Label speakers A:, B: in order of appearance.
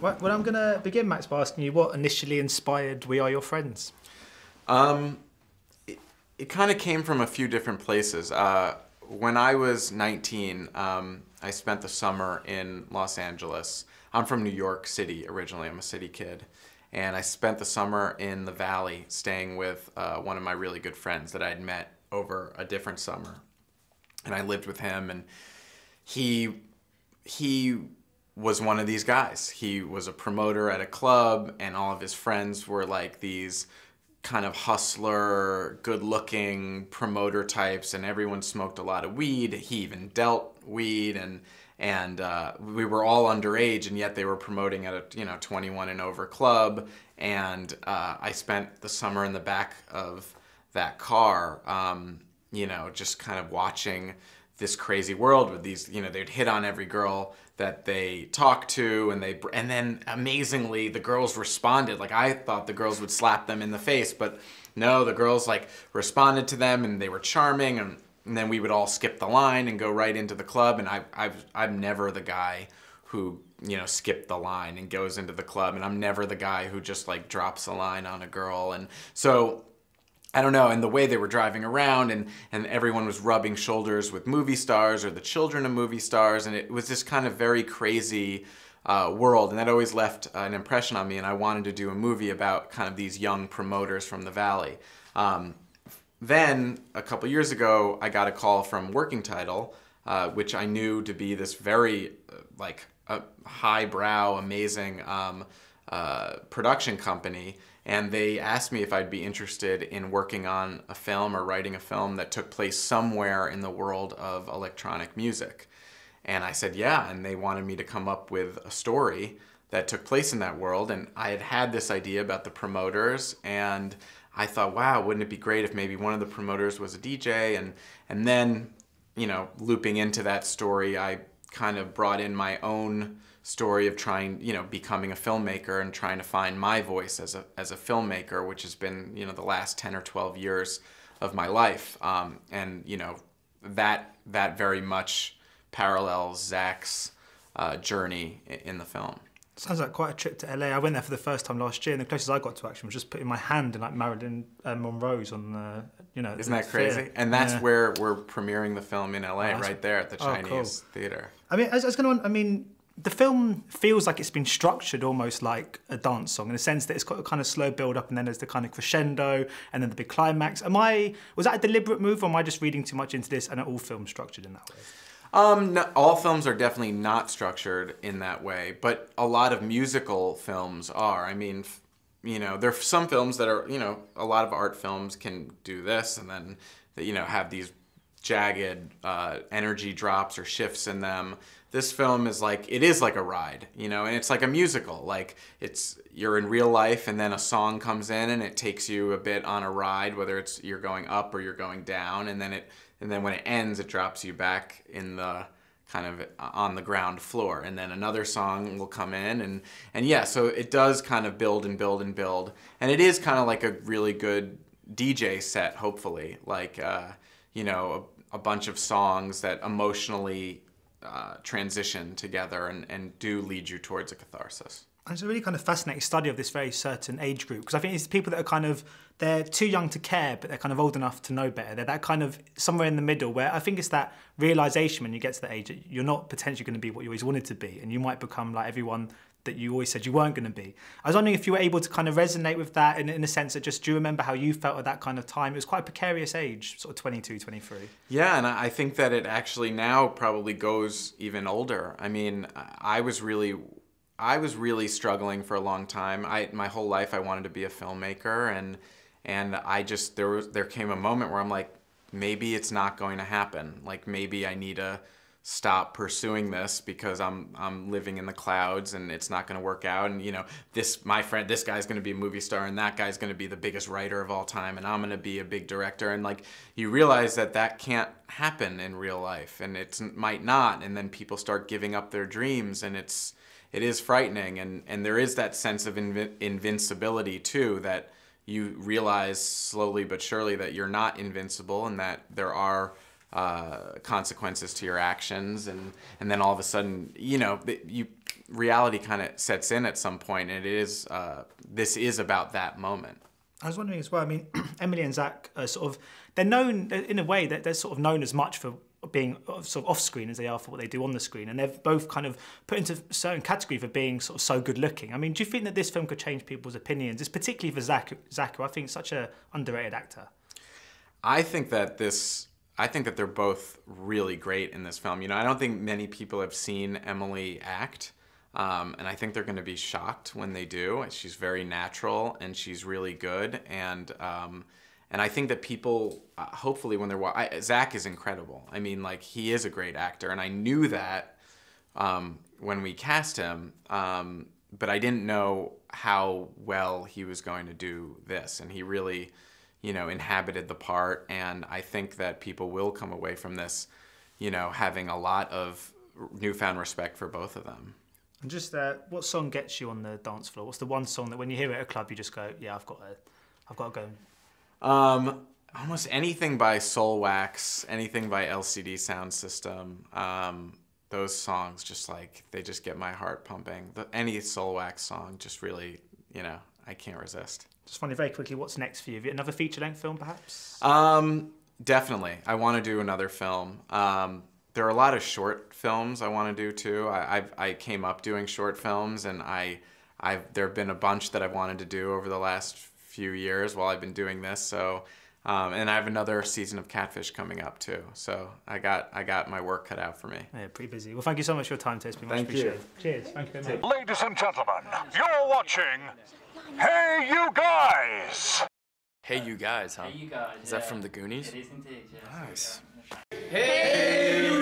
A: Right, well, I'm going to begin, Max, by asking you what initially inspired We Are Your Friends?
B: It kind of came from a few different places. When I was 19, I spent the summer in Los Angeles. I'm from New York City originally. I'm a city kid. And I spent the summer in the Valley staying with one of my really good friends that I'd met over a different summer. And I lived with him, and he was one of these guys. He was a promoter at a club, and all of his friends were like these kind of hustler, good-looking promoter types, and everyone smoked a lot of weed. He even dealt weed, and we were all underage, and yet they were promoting at a 21 and over club. And I spent the summer in the back of that car, just kind of watching this crazy world with these, they'd hit on every girl that they talked to, and then amazingly the girls responded. Like, I thought the girls would slap them in the face, but no, the girls like responded to them, and they were charming, and then we would all skip the line and go right into the club. And I'm never the guy who skipped the line and goes into the club, and I'm never the guy who just like drops a line on a girl. And so I don't know, and the way they were driving around, and everyone was rubbing shoulders with movie stars or the children of movie stars, and it was this kind of very crazy world, and that always left an impression on me, and I wanted to do a movie about kind of these young promoters from the Valley. Then, a couple years ago, I got a call from Working Title, which I knew to be this very highbrow, amazing production company. And they asked me if I'd be interested in working on a film or writing a film that took place somewhere in the world of electronic music. And I said, yeah, and they wanted me to come up with a story that took place in that world. And I had this idea about the promoters, and I thought, wow, wouldn't it be great if maybe one of the promoters was a DJ? And then, looping into that story, I kind of brought in my own story of trying, becoming a filmmaker and trying to find my voice as a filmmaker, which has been, the last 10 or 12 years of my life. And that very much parallels Zach's journey in the film.
A: Sounds like quite a trip to LA. I went there for the first time last year, and the closest I got to action was just putting my hand in like Marilyn Monroe's on the,
B: Isn't that crazy?
A: theater.
B: And that's where we're premiering the film in LA, right there at the Chinese
A: cool.
B: theater.
A: I mean, the film feels like it's been structured almost like a dance song, in the sense that it's got a kind of slow build up, and then there's the kind of crescendo, and then the big climax. Was that a deliberate move, or am I just reading too much into this, and are all films structured in that way?
B: No, all films are definitely not structured in that way, but a lot of musical films are. I mean, there are some films that are, a lot of art films can do this, and then, have these jagged energy drops or shifts in them. This film is it is like a ride, and it's like a musical. Like, you're in real life, and then a song comes in and it takes you a bit on a ride, whether it's you're going up or you're going down, and then when it ends, it drops you back in the kind of on the ground floor, and then another song will come in, and yeah, so it does kind of build and build and build, and it is kind of like a really good DJ set, hopefully, a bunch of songs that emotionally transition together and do lead you towards a catharsis.
A: And it's a really kind of fascinating study of this very certain age group, because I think it's people that are they're too young to care, but they're kind of old enough to know better. They're that kind of somewhere in the middle, where I think it's that realisation when you get to that age that you're not potentially going to be what you always wanted to be, and you might become like everyone that you always said you weren't going to be. I was wondering if you were able to kind of resonate with that in a sense that do you remember how you felt at that kind of time? It was quite a precarious age, sort of 22, 23. Yeah,
B: and I think that it actually now probably goes even older. I mean, I was really struggling for a long time. My whole life I wanted to be a filmmaker, and I just there came a moment where I'm like, maybe it's not going to happen. Like, maybe I need to stop pursuing this because I'm living in the clouds and it's not going to work out. And this guy's going to be a movie star, and that guy's going to be the biggest writer of all time, and I'm going to be a big director. And you realize that can't happen in real life, and it might not. And then people start giving up their dreams, and it is frightening. And there is that sense of invincibility too, that you realize slowly but surely that you're not invincible, and that there are consequences to your actions, and then all of a sudden, reality kind of sets in at some point, and it is this is about that moment.
A: I was wondering as well, I mean, Emily and Zach are sort of, they're known, in a way, that they're sort of known as much for being sort of off-screen as they are for what they do on the screen, and they're both kind of put into a certain category for being sort of so good-looking. I mean, do you think that this film could change people's opinions? It's particularly for Zach, who I think is such an underrated actor.
B: I think that they're both really great in this film. You know, I don't think many people have seen Emily act. And I think they're going to be shocked when they do. She's very natural and she's really good. And I think that people, hopefully when they're watching, Zach is incredible. I mean, like, he is a great actor. And I knew that when we cast him, but I didn't know how well he was going to do this. And he really, you know, inhabited the part. And I think that people will come away from this, you know, having a lot of newfound respect for both of them.
A: And just what song gets you on the dance floor? What's the one song that when you hear it at a club you just go, yeah, I've got to go?
B: Almost anything by Soul Wax, anything by LCD Sound System. Those songs just like, they just get my heart pumping. Any Soul Wax song just really, you know, I can't resist.
A: Just finally, very quickly, what's next for you? Have you another feature-length film, perhaps?
B: Definitely. I want to do another film. There are a lot of short films I want to do too. I came up doing short films, and there have been a bunch that I've wanted to do over the last few years while I've been doing this. So, and I have another season of Catfish coming up too. So I got my work cut out for me.
A: Yeah, pretty busy. Well, thank you so much for your time today. It's been much appreciated. Cheers. Thank you very much.
C: Ladies and gentlemen, you're watching Hey You Guys.
D: Hey You Guys, huh?
E: Hey You Guys.
D: Is that from the Goonies?
E: It is indeed, yeah.
D: Nice.
E: Hey You